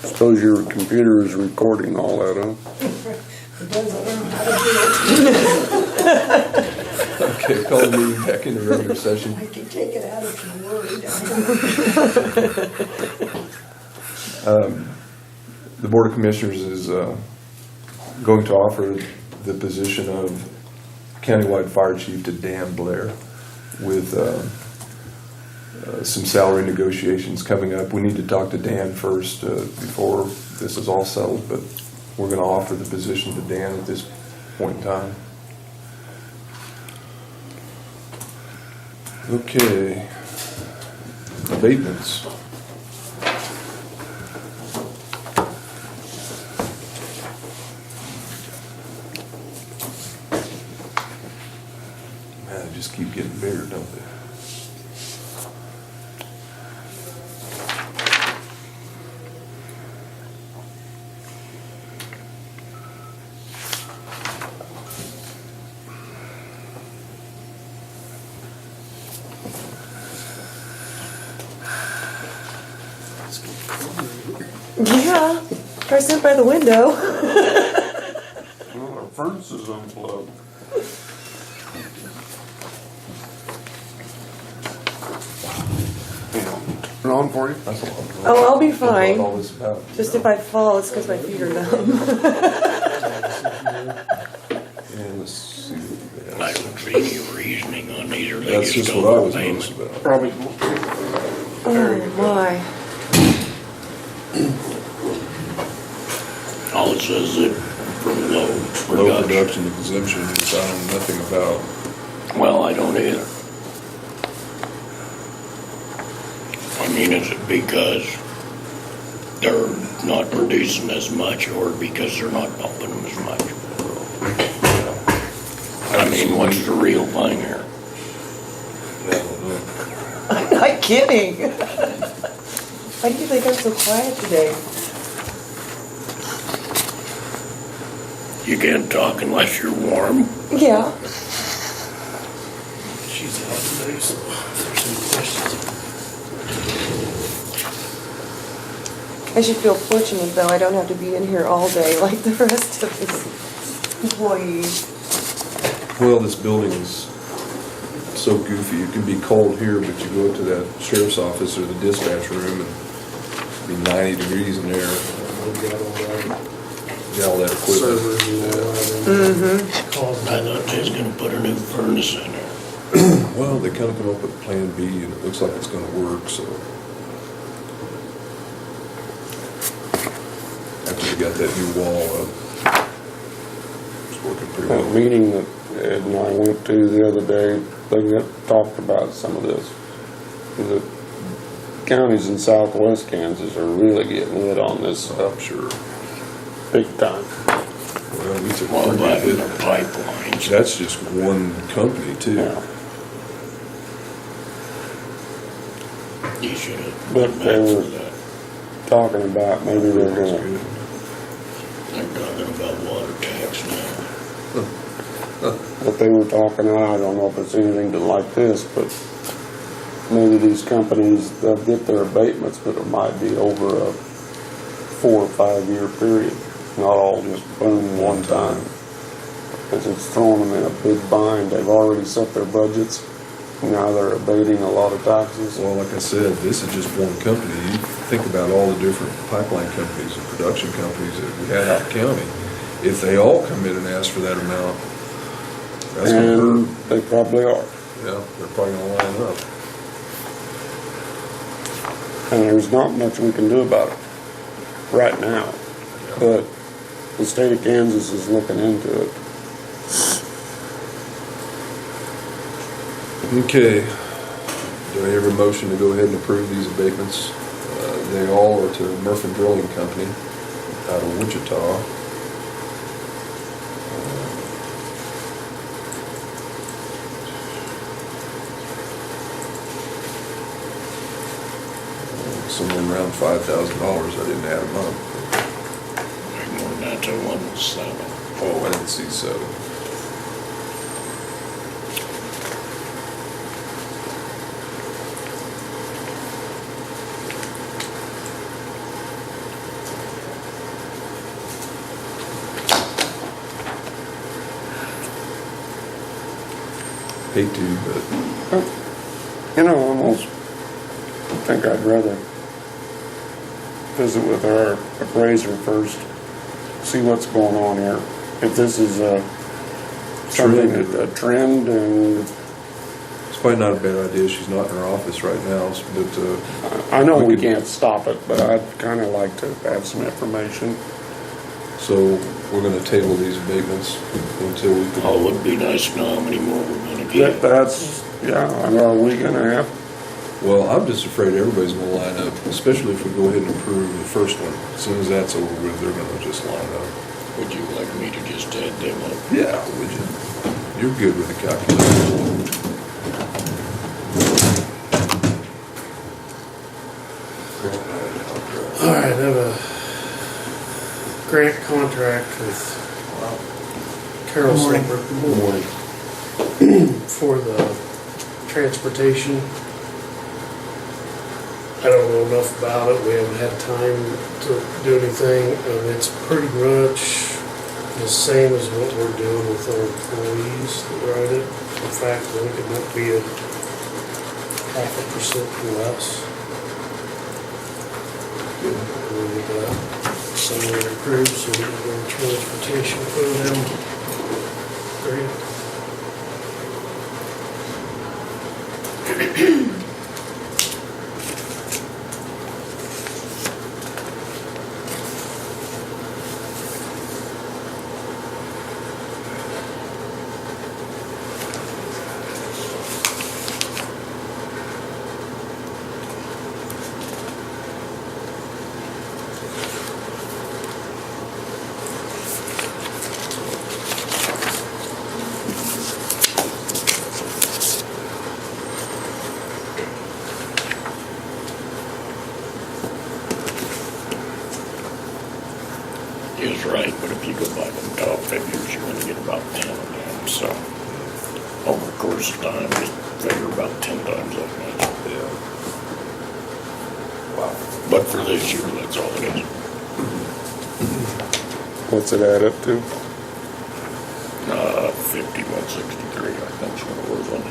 Suppose your computer is recording all that, huh? It doesn't know how to do it. Okay, call the meeting back into regular session. I can take it out if you're worried. The Board of Commissioners is going to offer the position of countywide fire chief to Dan Blair with some salary negotiations coming up. We need to talk to Dan first before this is all settled, but we're going to offer the position to Dan at this point in time. Okay, abatements. Man, they just keep getting bigger, don't they? Yeah, try sitting by the window. Well, our furnace is unplugged. Turn it on for you? That's a lot. Oh, I'll be That's what fine. all this about. Just if I fall, it's because my feet are numb. And let's see. I don't see any reasoning on these, or they That's just just don't what I was obey most them. about. Probably. Oh, my. All it says is from low Low production. production exemption, which I know nothing about. Well, I don't either. I mean, is it because they're not producing as much, or because they're not pumping them as much? I mean, what's the real thing here? I don't know. I'm not kidding. Why do you think I'm so quiet today? You can't talk unless you're warm. Yeah. She's out today, so if there's any questions. I should feel fortunate, though. I don't have to be in here all day like the rest of his employees. Well, this building is so goofy. It can be cold here, but you go to that sheriff's office or the dispatch room and it'd be 90 degrees in there. Got all that equipment. Mm-hmm. I thought they was gonna put a new furnace in there. Well, they kind of come up with Plan B, and it looks like it's going to work. So after they got that new wall up, it's working pretty That well. meeting that Ed and I went to the other day, they talked about some of this. The counties in southwest Kansas are really getting lit on this I'm sure. big time. Well, we took Well, pretty that and good. the pipelines. That's just one company too. Yeah. You should have But been they back were- for that. Talking about maybe they're That's gonna, good. They're talking about water tax now. what they were talking about, I don't know if it's anything to like this, but maybe these companies, they'll get their abatements, but it might be over a 4 or 5 year period, not all just boom one time. Because it's throwing them in a big bind. They've already set their budgets. Now they're abating a lot of taxes. Well, like I said, this is just one company. You think about all the different pipeline companies and production companies that we have in the county. If they all come in and ask for that amount, that's going to And hurt. they probably are. Yeah, they're probably going to line up. And there's not much we can do about it right now. But the state of Kansas is looking into it. Okay. Do I hear a motion to go ahead and approve these abatements? They all are to Murphy Drilling Company out of Wichita. Somewhere around $5,000. I didn't add them up. Like more than that, to 1.7. Oh, I didn't see so. hate to, but You know, almost, I think I'd rather visit with our appraiser first, see what's going on here. If this is something, a trend, and it's probably not a bad idea. She's not in her office right now, but, I know we could- can't stop it, but I'd kind of like to have some information. so we're gonna table these abatements until we can. Oh, it would be nice to know how many more we're gonna get. That's, yeah, and are we gonna have, Well, I'm just afraid everybody's gonna line up, especially if we go ahead and approve the first one. As soon as that's over with, they're gonna just line up. Would you like me to just add them up? Yeah, would you? You're good with the calculator. All right, I have a grant contract with Carol Silver for the transportation. I don't know enough about it, we haven't had time to do anything, and it's pretty much the same as what we're doing with our employees that ride it. In fact, I think it might be a 0.5% less. We got somewhere approved, so we can go transportation for them. Great. Is right, but if you go by them top figures, you're gonna get about 10 of them, so. Over the course of time, just figure about 10 times that much. Yeah. But for this year, that's all it is. what's it add up to? 5163, I think's what it was on.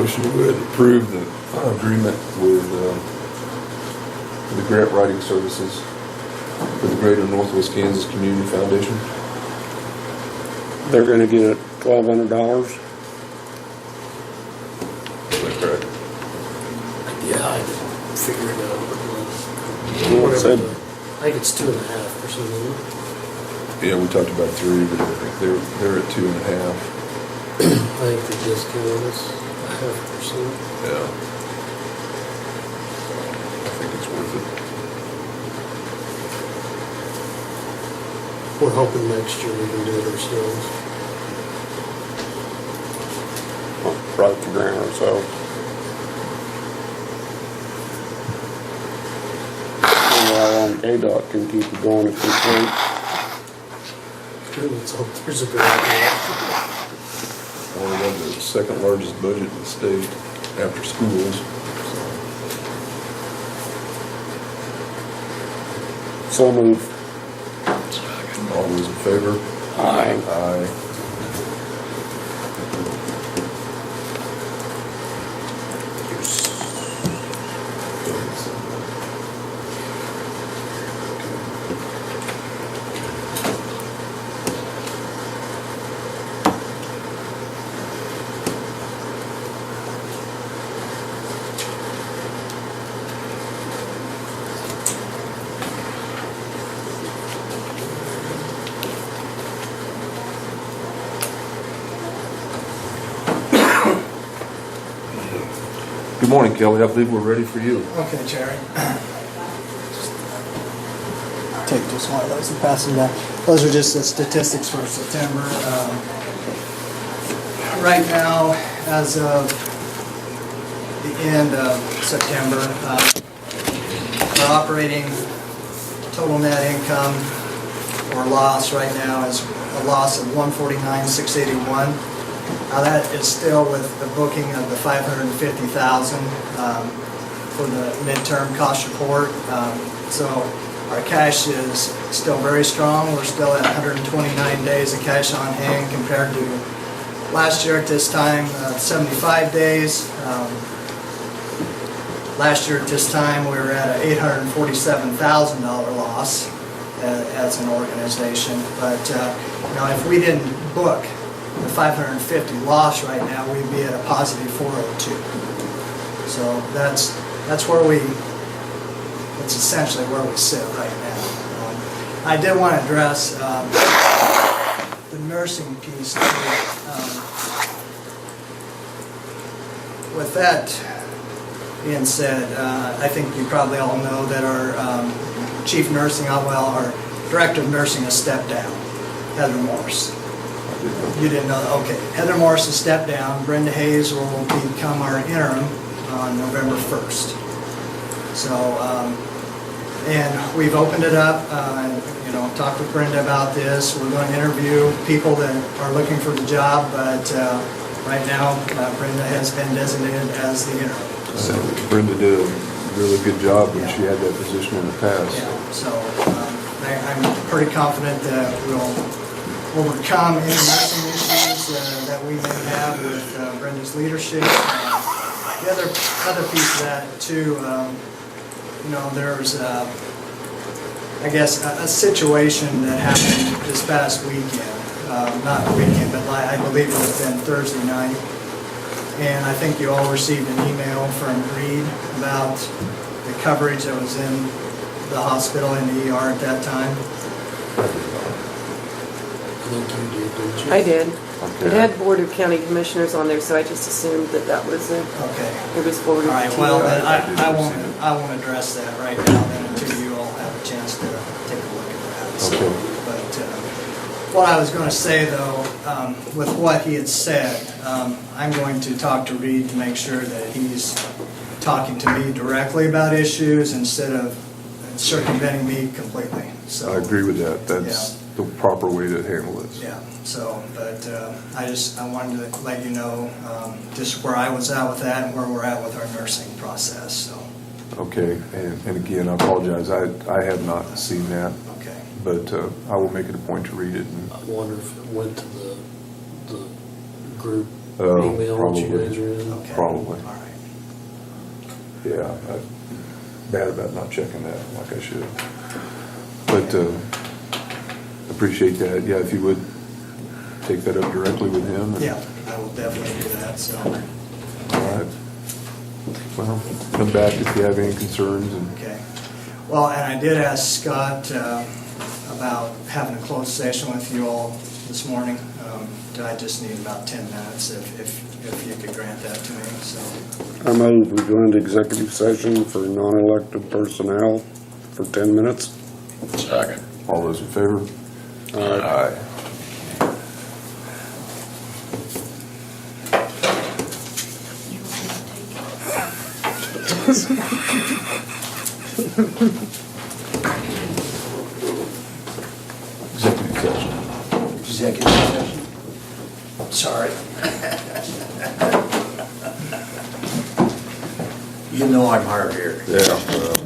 motion to approve the agreement with the grant writing services for the Greater Northwest Kansas Community Foundation. They're gonna get $1,200. Is that correct? Yeah, I figured it out. Well, it said- I think it's 2.5%. isn't it? Yeah, we talked about 3, but I think they're at 2.5. I think the discount is 0.5%. Yeah. I think it's worth it. We're hoping next year we can do it ourselves. Write the grant ourselves. Well, KDOT can keep it going if we can. Let's hope there's a grant. Well, we have the second largest budget in the state after schools. So move. All those in favor? Aye. Aye. Good morning, Kelly. I believe we're ready for you. Okay, Jerry. Take just one of those and pass them down. Those are just the statistics for September. Right now, as of the end of September, our operating total net income or loss right now is a loss of $149,681. Now that is still with the booking of the $550,000 for the midterm cost report. So our cash is still very strong. We're still at 129 days of cash on hand compared to last year at this time, 75 days. Last year at this time, we were at an $847,000 loss as an organization. But if we didn't book the 550 loss right now, we'd be at a positive 402. So that's essentially where we sit right now. I did want to address the nursing piece too. With that being said, I think you probably all know that our chief nursing, our director of nursing has stepped down, Heather Morse. You didn't know that? Okay. Heather Morris has stepped down. Brenda Hayes will become our interim on November 1st. So, and we've opened it up, talked with Brenda about this. We're going to interview people that are looking for the job, but right now, Brenda has been designated as the interim. So Brenda did a really good job when she had that position in the past. Yeah, so I'm pretty confident that we'll overcome any nursing issues that we may have with Brenda's leadership. The other piece of that too, there's I guess a situation that happened this past weekend. Not weekend, but I believe it was then Thursday night. And I think you all received an email from Reed about the coverage that was in the hospital in the ER at that time. I think you did, didn't you? I did. Okay. It had Board of County Commissioners on there, so I just assumed that was it. Okay. It was forwarded All to right, you. well, then I won't address that right now then until you all have a chance to take a look at that. So, Okay. But what I was going to say though, with what he had said, I'm going to talk to Reed to make sure that he's talking to me directly about issues instead of circumventing me completely. So I agree with that. That's the proper way to handle this. yeah, so, but I wanted to let you know just where I was at with that and where we're at with our nursing process, so, Okay, and again, I apologize. I have not seen that, okay. but I will make it a point to read it. And I wonder if it went to the group email that you probably. guys are in. Okay. Probably. All right. Yeah, I'm bad about not checking that like I should. But appreciate that. Yeah, if you would take that up directly with him. and- Yeah, I will definitely do that, so, All right. Well, come back if you have any concerns and, okay. Well, and I did ask Scott about having a closed session with you all this morning. I just need about 10 minutes if you could grant that to me, so. I move we go into executive session for non-elected personnel for 10 minutes. Second. all those in favor? Aye. Executive session. Executive session. Sorry. You know I'm hard here. Yeah, well,